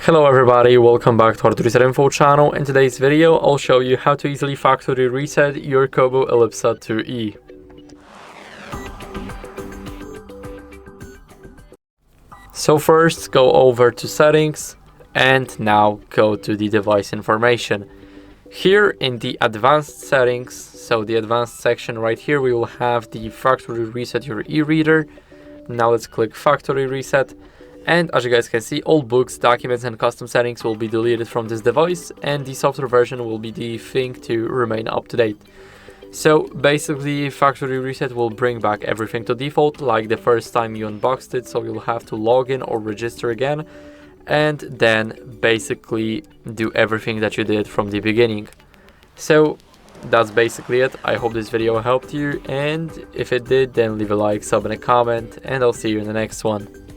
Hello everybody, welcome back to HardReset.Info channel. In today's video, I'll show you how to easily factory reset your KOBO Elipsa 2E. So first, go over to settings and now go to the device information. Here in the advanced settings, so the advanced section right here, we will have the factory reset your eReader. Now let's click factory reset. And as you guys can see, all books, documents and custom settings will be deleted from this device, and the software version will be the thing to remain up to date. So basically, factory reset will bring back everything to default like the first time you unboxed it, so you'll have to log in or register again and then basically do everything that you did from the beginning. So that's basically it. I hope this video helped you, and if it did, then leave a like, sub and a comment, and I'll see you in the next one.